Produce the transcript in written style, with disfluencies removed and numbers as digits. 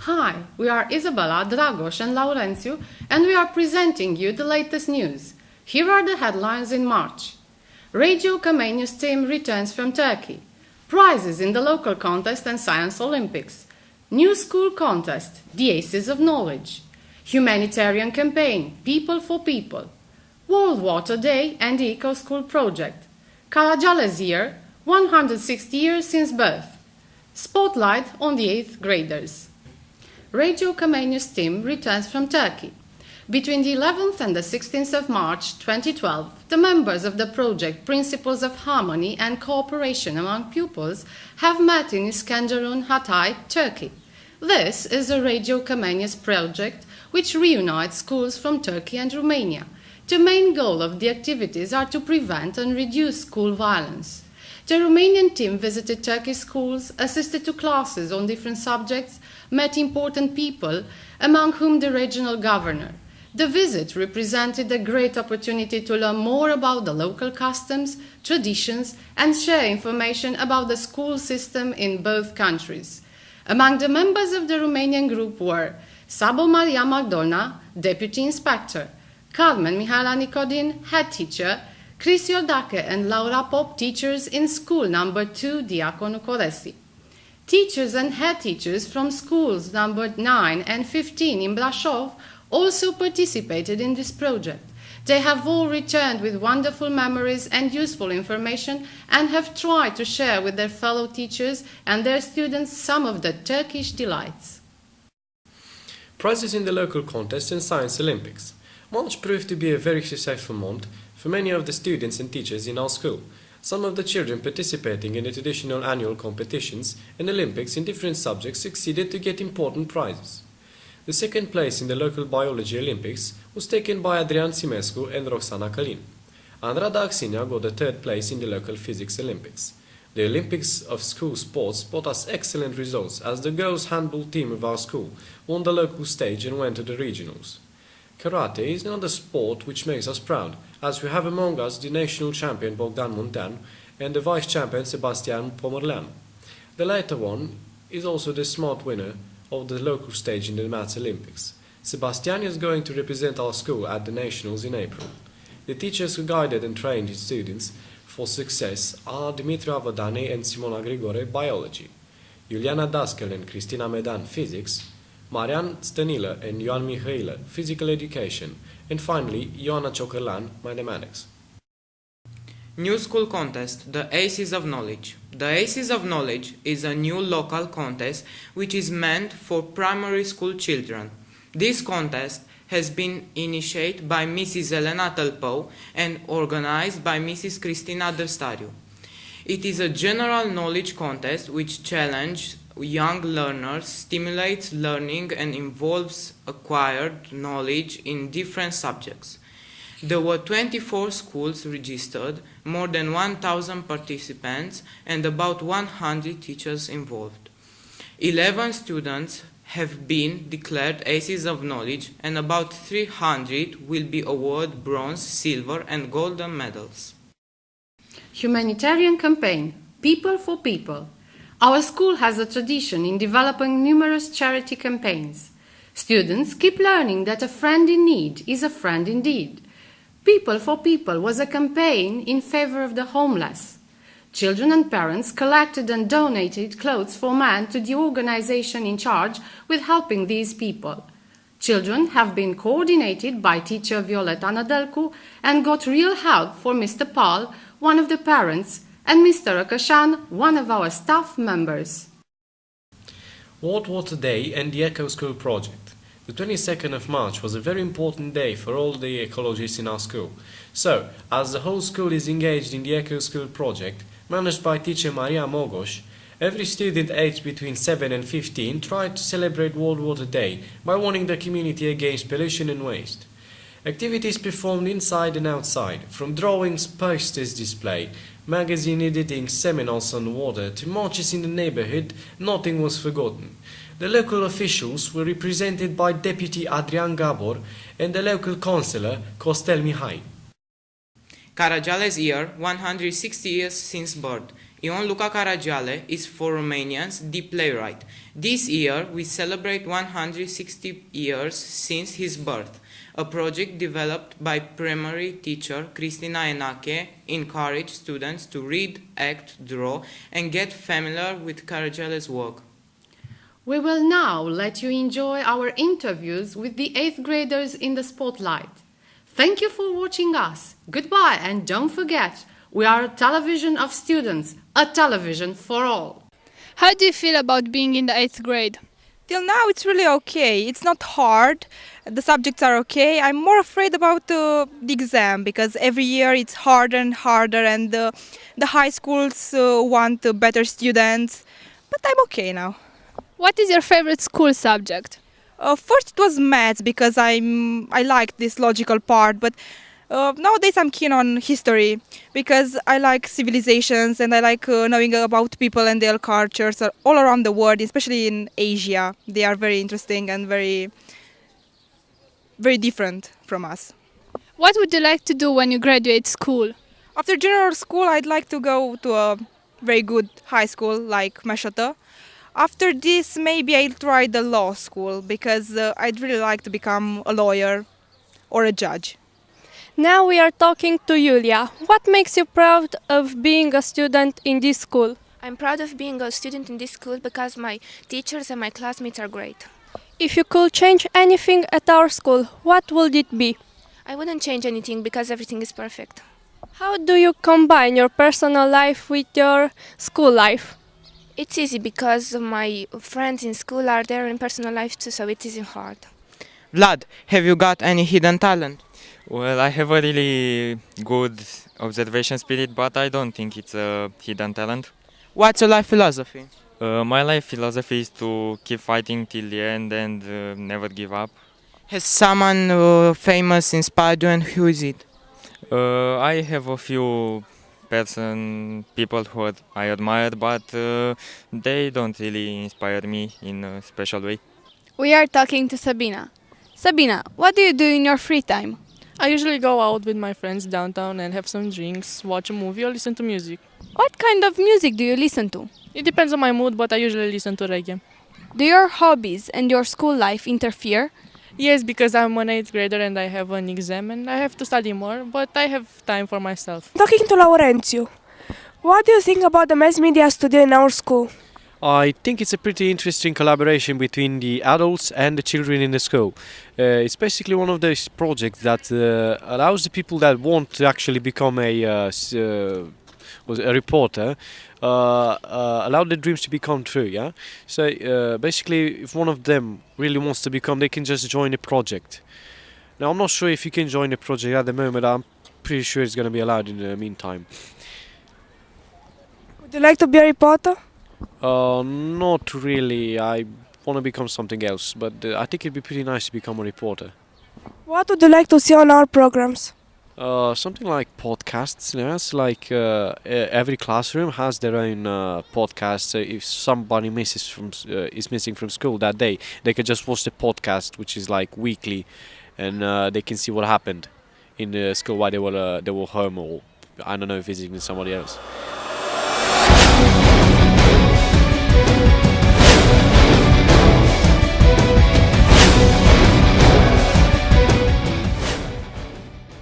Hi, we are Isabella, Dragos and Laurențiu, and we are presenting you the latest news. Here are the headlines in March. Radio Comenius team returns from Turkey. Prizes in the local contest and Science Olympics. New school contest, the Aces of Knowledge. Humanitarian campaign, People for People. World Water Day and the Eco School Project. Karacales Year, 160 years since birth. Spotlight on the 8th graders. Radio Comenius team returns from Turkey. Between the 11th and the 16th of March 2012, the members of the project Principles of Harmony and Cooperation Among Pupils have met in Iskenderun, Hatay, Turkey. This is a Radio Comenius project which reunites schools from Turkey and Romania. The main goal of the activities are to prevent and reduce school violence. The Romanian team visited Turkish schools, assisted to classes on different subjects, met important people, among whom the regional governor. The visit represented a great opportunity to learn more about the local customs, traditions, and share information about the school system in both countries. Among the members of the Romanian group were Sabo Maria Magdolna, Deputy Inspector, Carmen Mihaela Nicodin, Head Teacher, Chris Iordache and Laura Pop, teachers in school number 2, Diaconu Coresi. Teachers and head teachers from schools numbered 9 and 15 in Brașov also participated in this project. They have all returned with wonderful memories and useful information and have tried to share with their fellow teachers and their students some of the Turkish delights. Prizes in the local contest and Science Olympics. March proved to be a very successful month for many of the students and teachers in our school. Some of the children participating in the traditional annual competitions and Olympics in different subjects succeeded to get important prizes. The second place in the local biology Olympics was taken by Adrian Simescu and Roxana Călin. Andrada Axinia got the third place in the local physics Olympics. The Olympics of school sports brought us excellent results as the girls handball team of our school won the local stage and went to the regionals. Karate is another sport which makes us proud, as we have among us the national champion Bogdan Muntean and the vice champion Sebastian Pomorleanu. The latter one is also the smart winner of the local stage in the Maths Olympics. Sebastian is going to represent our school at the nationals in April. The teachers who guided and trained his students for success are Dimitra Vodane and Simona Grigore, biology, Iuliana Dascăl and Cristina Medan, physics, Marian Stănilă and Ioan Mihailă, physical education, and finally Ioana Ciocărlan, mathematics. New School Contest, the Aces of Knowledge. The Aces of Knowledge is a new local contest which is meant for primary school children. This contest has been initiated by Mrs. Elena Tălpău and organized by Mrs. Cristina Dăstariu. It is a general knowledge contest which challenges young learners, stimulates learning and involves acquired knowledge in different subjects. There were 24 schools registered, more than 1,000 participants and about 100 teachers involved. 11 students have been declared Aces of Knowledge and about 300 will be awarded bronze, silver and golden medals. Humanitarian campaign, People for People. Our school has a tradition in developing numerous charity campaigns. Students keep learning that a friend in need is a friend indeed. People for People was a campaign in favor of the homeless. Children and parents collected and donated clothes for men to the organization in charge with helping these people. Children have been coordinated by teacher Violeta Nadelcu and got real help for Mr. Paul, one of the parents, and Mr. Akashan, one of our staff members. World Water Day and the Eco School Project. The 22nd of March was a very important day for all the ecologists in our school. So, as the whole school is engaged in the Eco School Project, managed by teacher Maria Mogos, every student aged between 7 and 15 tried to celebrate World Water Day by warning the community against pollution and waste. Activities performed inside and outside, from drawings, posters displayed, magazine editing, seminars on water, to marches in the neighborhood, nothing was forgotten. The local officials were represented by Deputy Adrian Gabor and the local councillor Costel Mihai. Karacales Year, 160 years since birth. Ion Luca Caragiale is for Romanians the playwright. This year we celebrate 160 years since his birth. A project developed by primary teacher Cristina Enache encouraged students to read, act, draw, and get familiar with Caragiale's work. We will now let you enjoy our interviews with the 8th graders in the spotlight. Thank you for watching us. Goodbye, and don't forget, we are a television of students, a television for all. How do you feel about being in the 8th grade? Till now it's really okay. It's not hard. The subjects are okay. I'm more afraid about the exam because every year it's harder and harder, and the high schools want better students. But I'm okay now. What is your favorite school subject? First it was maths because I liked this logical part, but nowadays I'm keen on history because I like civilizations and I like knowing about people and their cultures all around the world, especially in Asia. They are very interesting and very, very different from us. What would you like to do when you graduate school? After general school, I'd like to go to a very good high school like Meșotă. After this, maybe I'll try the law school because I'd really like to become a lawyer or a judge. Now we are talking to Julia. What makes you proud of being a student in this school? I'm proud of being a student in this school because my teachers and my classmates are great. If you could change anything at our school, what would it be? I wouldn't change anything because everything is perfect. How do you combine your personal life with your school life? It's easy because my friends in school are there in personal life too, so it isn't hard. Vlad, have you got any hidden talent? Well, I have a really good observation spirit, but I don't think it's a hidden talent. What's your life philosophy? My life philosophy is to keep fighting till the end and never give up. Has someone famous inspired you, and who is it? I have a few people who I admire, but they don't really inspire me in a special way. We are talking to Sabina. Sabina, what do you do in your free time? I usually go out with my friends downtown and have some drinks, watch a movie or listen to music. What kind of music do you listen to? It depends on my mood, but I usually listen to reggae. Do your hobbies and your school life interfere? Yes, because I'm an 8th grader and I have an exam and I have to study more, but I have time for myself. Talking to Laurențiu, what do you think about the mass media studio in our school? I think it's a pretty interesting collaboration between the adults and the children in the school. It's basically one of those projects that allows the people that want to actually become a reporter, allow their dreams to become true. Yeah. So basically, if one of them really wants to become, they can just join a project. Now, I'm not sure if you can join a project at the moment. I'm pretty sure it's going to be allowed in the meantime. Would you like to be a reporter? Not really. I want to become something else, but I think it'd be pretty nice to become a reporter. What would you like to see on our programs? Something like podcasts. You know, it's like every classroom has their own podcast. So if somebody is missing from school that day, they can just watch the podcast, which is like weekly, and they can see what happened in the school while they were home or I don't know, visiting somebody else.